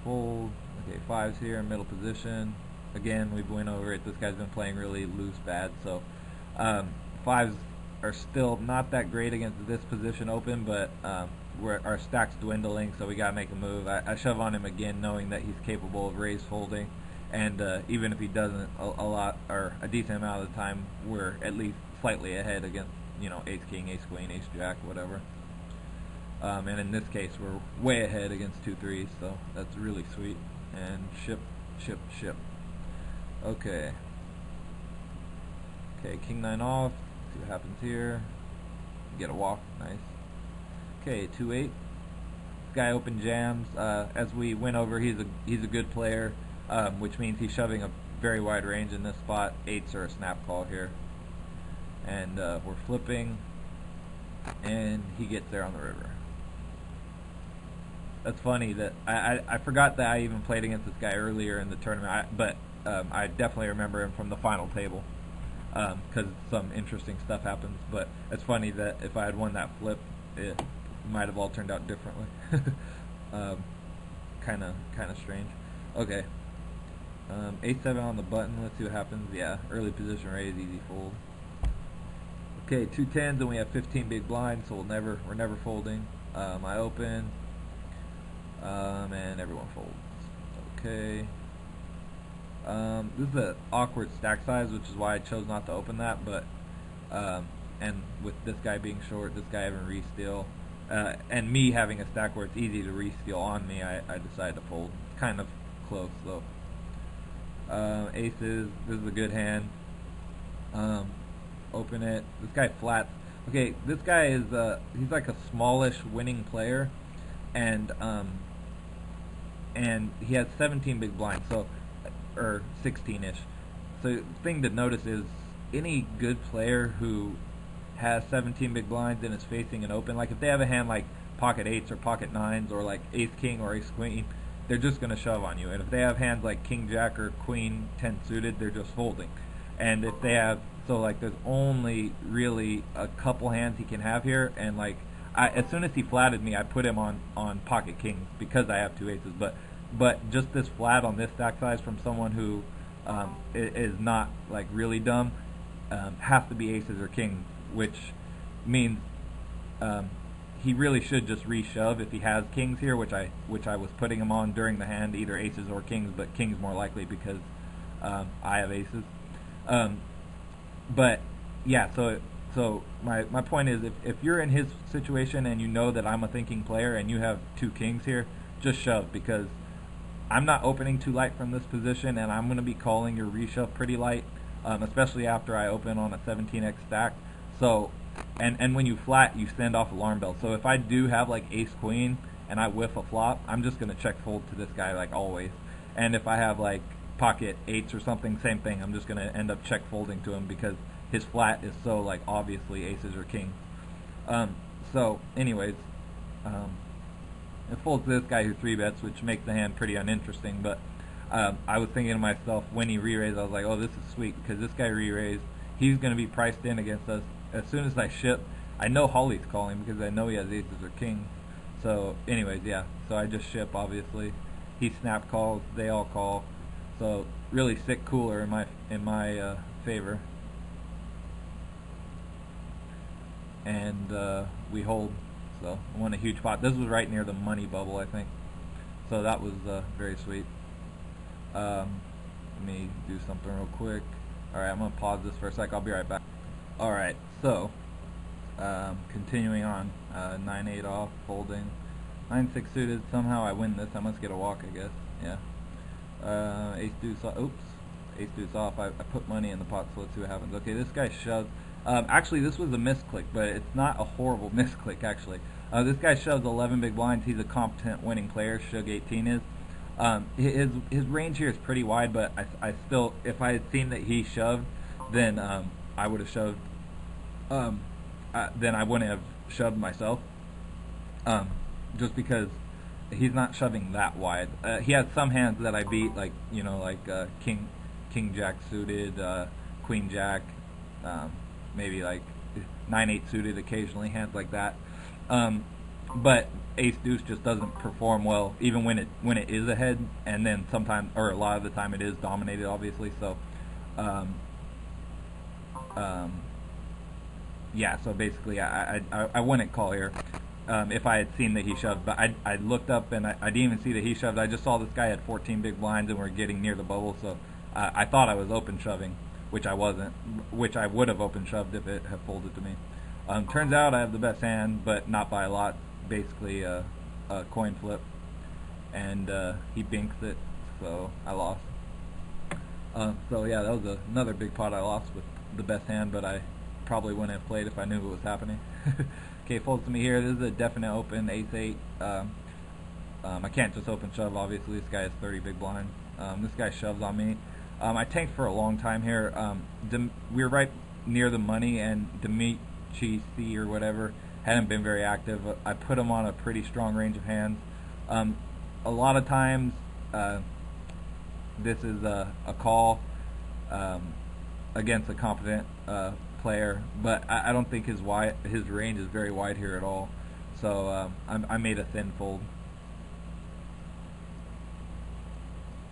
fold. Okay, fives here, middle position. Again, we've went over it. This guy's been playing really loose bad, so fives are still not that great against this position open, but our stack's dwindling, so we gotta make a move. I shove on him again, knowing that he's capable of raise folding, and even if he doesn't a lot or a decent amount of the time, we're at least slightly ahead against ace king, ace queen, ace jack, whatever. And in this case, we're way ahead against 2-3s, so that's really sweet. And ship, ship, ship. Okay. Okay, king 9 off. See what happens here. Get a walk, nice. Okay, 2-8. This guy open jams. As we went over, he's a good player, which means he's shoving a very wide range in this spot. 8s are a snap call here. And we're flipping, and he gets there on the river. That's funny that I forgot that I even played against this guy earlier in the tournament, but I definitely remember him from the final table because some interesting stuff happens. But it's funny that if I had won that flip, it might have all turned out differently. Kind of strange. Okay, a7 on the button. Let's see what happens. Yeah, early position raise, easy fold. Okay, 2 10s, and we have 15 big blinds, so we're never folding. I open. And everyone folds. Okay. This is an awkward stack size, which is why I chose not to open that. But and with this guy being short, this guy having re-steal, and me having a stack where it's easy to re-steal on me, I decided to fold. It's kind of close though. Aces. This is a good hand. Open it. This guy flats. Okay, this guy is he's like a smallish winning player, and he has 17 big blinds, so or 16ish. So the thing to notice is any good player who has 17 big blinds and is facing an open, like if they have a hand like pocket 8s or pocket 9s or like ace king or ace queen, they're just going to shove on you. And if they have hands like king jack or queen 10 suited, they're just folding. And if they have, so like there's only really a couple hands he can have here, and like as soon as he flatted me, I put him on pocket kings because I have 2 aces. But just this flat on this stack size from someone who is not like really dumb has to be aces or kings, which means he really should just re-shove if he has kings here, which I was putting him on during the hand, either aces or kings, but kings more likely because I have aces. But yeah, so my point is, if you're in his situation and you know that I'm a thinking player and you have 2 kings here, just shove, because I'm not opening too light from this position, and I'm going to be calling your reshove pretty light, especially after I open on a 17x stack. So, and when you flat, you send off alarm bells. So if I do have like ace queen and I whiff a flop, I'm just going to check fold to this guy like always. And if I have like pocket 8s or something, same thing. I'm just going to end up check folding to him because his flat is so like obviously aces or kings. So anyways, it folds this guy who 3-bets, which makes the hand pretty uninteresting. But I was thinking to myself when he re-raised, I was like, oh, this is sweet, because this guy re-raised, he's going to be priced in against us. As soon as I ship, I know Holly's calling because I know he has aces or kings. So anyways, yeah, so I just ship, obviously. He snap calls, they all call. So really sick cooler in my favor. And we hold, so I won a huge pot. This was right near the money bubble, I think. So that was very sweet. Let me do something real quick. Alright, I'm going to pause this for a sec. I'll be right back. Alright, so continuing on. 9-8 off, folding. 9-6 suited. Somehow I win this. I must get a walk, I guess. Yeah. Ace deuce off. Oops. Ace deuce off. I put money in the pot, so let's see what happens. Okay, this guy shoves. Actually, this was a misclick, but it's not a horrible misclick, actually. This guy shoves 11 big blinds. He's a competent winning player. Shug 18 is. His range here is pretty wide, but I still, if I had seen that he shoved, then I would have shoved. Then I wouldn't have shoved myself. Just because he's not shoving that wide. He has some hands that I beat, like king jack suited, queen jack, maybe like 9-8 suited occasionally, hands like that. But ace deuce just doesn't perform well, even when it is ahead, and then sometimes, or a lot of the time, it is dominated, obviously. So, um, um, yeah. So basically, I wouldn't call here if I had seen that he shoved. But I looked up and I didn't even see that he shoved. I just saw this guy had 14 big blinds and we're getting near the bubble. So I thought I was open shoving, which I wasn't. Which I would have open shoved if it had folded to me. Turns out I have the best hand, but not by a lot. Basically, a coin flip, and he binks it, so I lost. So yeah, that was another big pot I lost with the best hand, but I probably wouldn't have played if I knew what was happening. Okay, folds to me here. This is a definite open, ace-8. I can't just open shove, obviously. This guy has 30 big blinds. This guy shoves on me. I tanked for a long time here. We were right near the money, and Demichi C or whatever hadn't been very active. I put him on a pretty strong range of hands. A lot of times, this is a call against a competent player, but I don't think his range is very wide here at all. So I made a thin fold.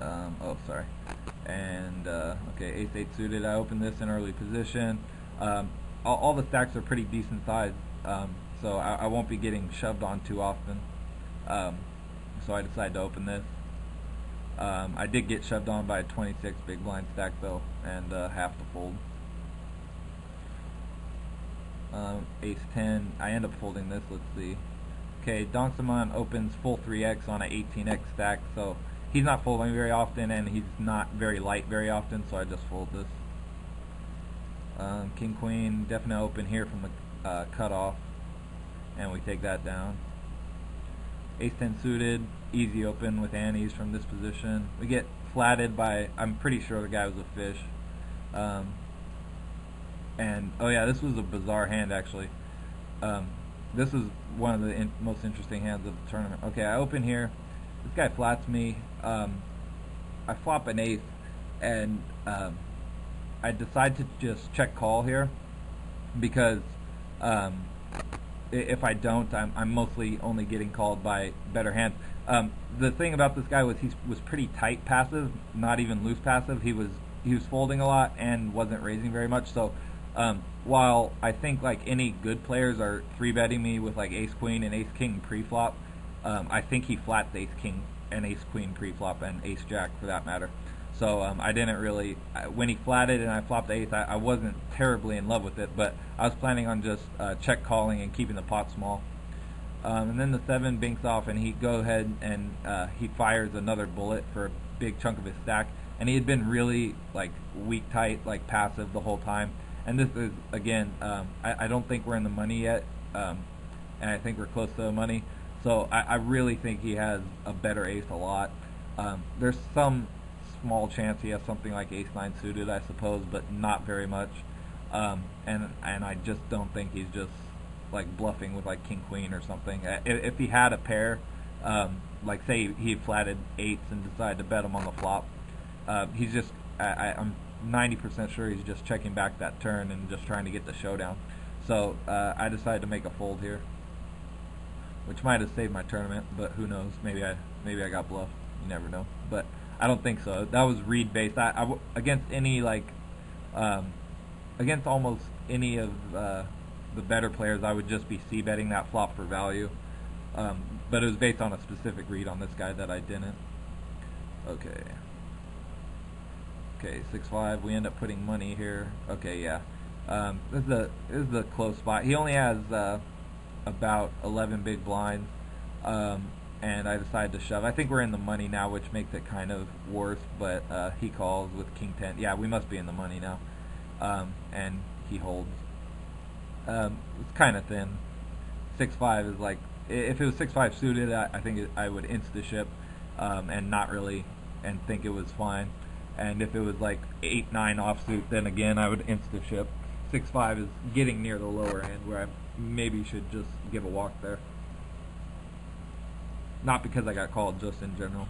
Oh, sorry. And okay, ace-8 suited. I opened this in early position. All the stacks are pretty decent size, so I won't be getting shoved on too often. So I decided to open this. I did get shoved on by a 26 big blind stack though, and half the fold. Ace-10. I end up folding this. Let's see. Okay, Donkstamon opens full 3x on an 18x stack, so he's not folding very often, and he's not very light very often, so I just fold this. King Queen, definite open here from the cutoff, and we take that down. Ace-10 suited, easy open with antes from this position. We get flatted by, I'm pretty sure the guy was a fish. And oh yeah, this was a bizarre hand actually. This is one of the most interesting hands of the tournament. Okay, I open here. This guy flats me. I flop an ace, and I decide to just check call here because if I don't, I'm mostly only getting called by better hands. The thing about this guy was he was pretty tight passive, not even loose passive. He was folding a lot and wasn't raising very much. So while I think like any good players are 3-betting me with like ace queen and ace king pre-flop, I think he flats ace king and ace queen pre-flop and ace jack for that matter. So I didn't really, when he flatted and I flopped the ace, I wasn't terribly in love with it, but I was planning on just check calling and keeping the pot small. And then the 7 binks off, and he go ahead and he fires another bullet for a big chunk of his stack, and he had been really like weak tight, like passive the whole time. And this is again, I don't think we're in the money yet, and I think we're close to the money. So I really think he has a better ace a lot. There's some small chance he has something like ace-9 suited, I suppose, but not very much. And I just don't think he's just like bluffing with like king queen or something. If he had a pair, like say he flatted eights and decided to bet him on the flop, he's just I'm 90% sure he's just checking back that turn and just trying to get the showdown. So I decided to make a fold here, which might have saved my tournament, but who knows? Maybe I got bluffed. You never know. But I don't think so. That was read based. Against any like against almost any of the better players, I would just be c-betting that flop for value. But it was based on a specific read on this guy that I didn't. Okay. Okay, 6-5. We end up putting money here. Okay, yeah. This is a close spot. He only has about 11 big blinds, and I decided to shove. I think we're in the money now, which makes it kind of worse. But he calls with king 10. Yeah, we must be in the money now. And he holds. It's kind of thin. 6-5 is like, if it was 6-5 suited, I think I would insta ship and not really, and think it was fine. And if it was like 8-9 offsuit, then again I would insta ship. 6-5 is getting near the lower end where I maybe should just give a walk there. Not because I got called, just in general.